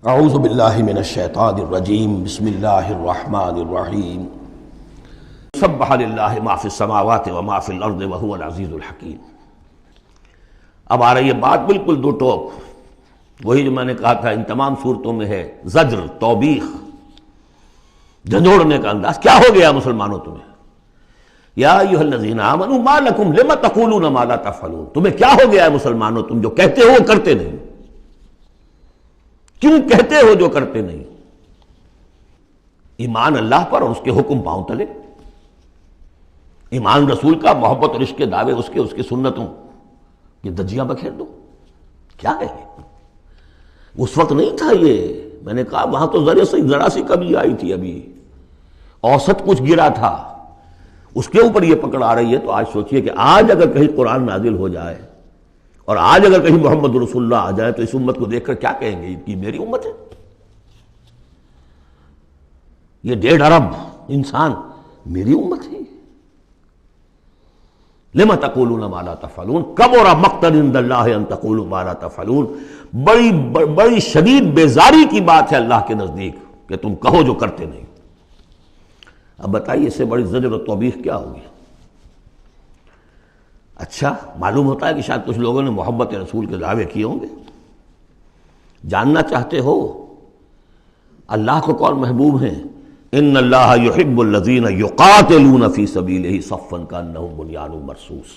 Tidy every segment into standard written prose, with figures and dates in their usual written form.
اعوذ باللہ من الشیطان الرجیم بسم اللہ الرحمن الرحیم سبح للہ ما فی السماوات وما فی الارض وہو العزیز الحکیم۔ اب آ رہی ہے بات بالکل دو ٹوک، وہی جو میں نے کہا تھا ان تمام صورتوں میں ہے زجر، توبیخ، جھنجھوڑنے کا انداز۔ کیا ہو گیا مسلمانوں تمہیں؟ یا ایھا الذین آمنوا ما لکم لم تقولون ما لا تفعلون، تمہیں کیا ہو گیا ہے مسلمانوں، تم جو کہتے ہو وہ کرتے نہیں، کیوں کہتے ہو جو کرتے نہیں؟ ایمان اللہ پر اور اس کے حکم پاؤں تلے، ایمان رسول کا، محبت اور عشق کے دعوے اس کے سنتوں یہ دجیاں بکھیر دو۔ کیا ہے اس وقت نہیں تھا یہ، میں نے کہا وہاں تو ذرا سی کمی آئی تھی، ابھی اوسط کچھ گرا تھا، اس کے اوپر یہ پکڑ آ رہی ہے۔ تو آج سوچئے کہ آج اگر کہیں قرآن نازل ہو جائے اور آج اگر کہیں محمد رسول اللہ آ جائے تو اس امت کو دیکھ کر کیا کہیں گے کہ میری امت ہے؟ یہ 1.5 ارب انسان میری امت ہے۔ لم تقولون ما لا تفعلون کبر مقتا عند اللہ ان تقولوا ما لا تفعلون، بڑی شدید بیزاری کی بات ہے اللہ کے نزدیک کہ تم کہو جو کرتے نہیں۔ اب بتائیے اس سے بڑی زجر و توبیخ کیا ہوگی؟ اچھا معلوم ہوتا ہے کہ شاید کچھ لوگوں نے محبت رسول کے دعوے کیے ہوں گے۔ جاننا چاہتے ہو اللہ کو کون محبوب ہیں؟ ان اللہ یحب الذین یقاتلون فی سبیلہ صفا کانہم بنیان مرصوص۔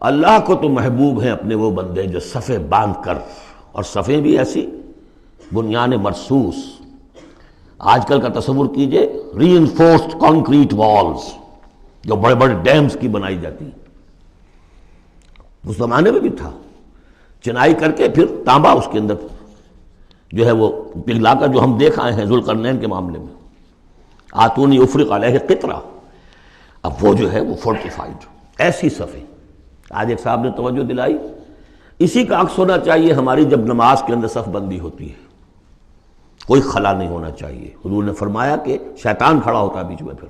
اللہ کو تو محبوب ہیں اپنے وہ بندے جو صفیں باندھ کر، اور صفیں بھی ایسی بنیان مرصوص۔ آج کل کا تصور کیجئے، ری انفورسڈ کانکریٹ والز جو بڑے بڑے ڈیمز کی بنائی جاتی ہیں، اس زمانے میں بھی تھا، چنائی کر کے پھر تانبا اس کے اندر جو ہے وہ پگھلا کر، جو ہم دیکھ آئے ہیں ذوالقرنین کے معاملے میں، آتونی افرغ علیہ قطرہ، اب وہ جو ہے وہ فورٹیفائڈ ایسی صفیں۔ آج ایک صاحب نے توجہ دلائی، اسی کا عکس ہونا چاہیے ہماری جب نماز کے اندر صف بندی ہوتی ہے، کوئی خلا نہیں ہونا چاہیے۔ حضور نے فرمایا کہ شیطان کھڑا ہوتا ہے بیچ میں، پھر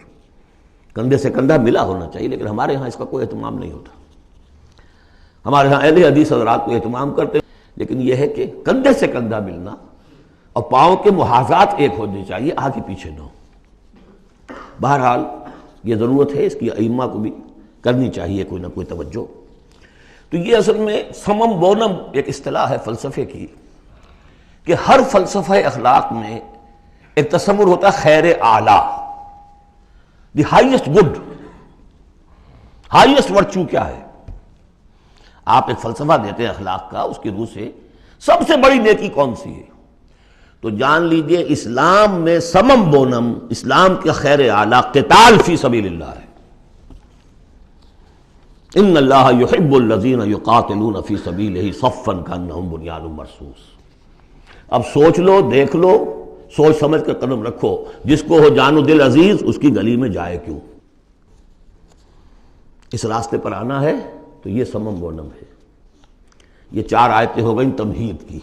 کندھے سے کندھا ملا ہونا چاہیے، لیکن ہمارے ہاں اس کا کوئی اہتمام نہیں ہوتا۔ ہمارے ہاں اہل حدیث حضرات کو اہتمام کرتے، لیکن یہ ہے کہ کندھے سے کندھا ملنا اور پاؤں کے محاذات ایک ہونے چاہیے، آگے پیچھے نہ ہو۔ بہرحال یہ ضرورت ہے، اس کی ائمہ کو بھی کرنی چاہیے کوئی نہ کوئی توجہ۔ تو یہ اصل میں سمم بونم ایک اصطلاح ہے فلسفے کی، کہ ہر فلسفہ اخلاق میں ایک تصور ہوتا ہے خیر اعلیٰ، the highest good, highest virtue کیا ہے۔ آپ ایک فلسفہ دیتے ہیں اخلاق کا، اس کی روح سے سب سے بڑی نیکی کون سی ہے؟ تو جان لیجئے اسلام میں سمم بونم، اسلام کے خیر اعلیٰ قتال فی سبیل اللہ ہے۔ ان اللہ یحب الذین یقاتلون فی سبیلہ صفا کانہم بنیان مرصوص۔ اب سوچ لو، دیکھ لو، سوچ سمجھ کر قدم رکھو، جس کو ہو جان و دل عزیز اس کی گلی میں جائے کیوں؟ اس راستے پر آنا ہے تو یہ سمم بونم ہے۔ یہ 4 آیتیں ہو گئیں تمہید کی۔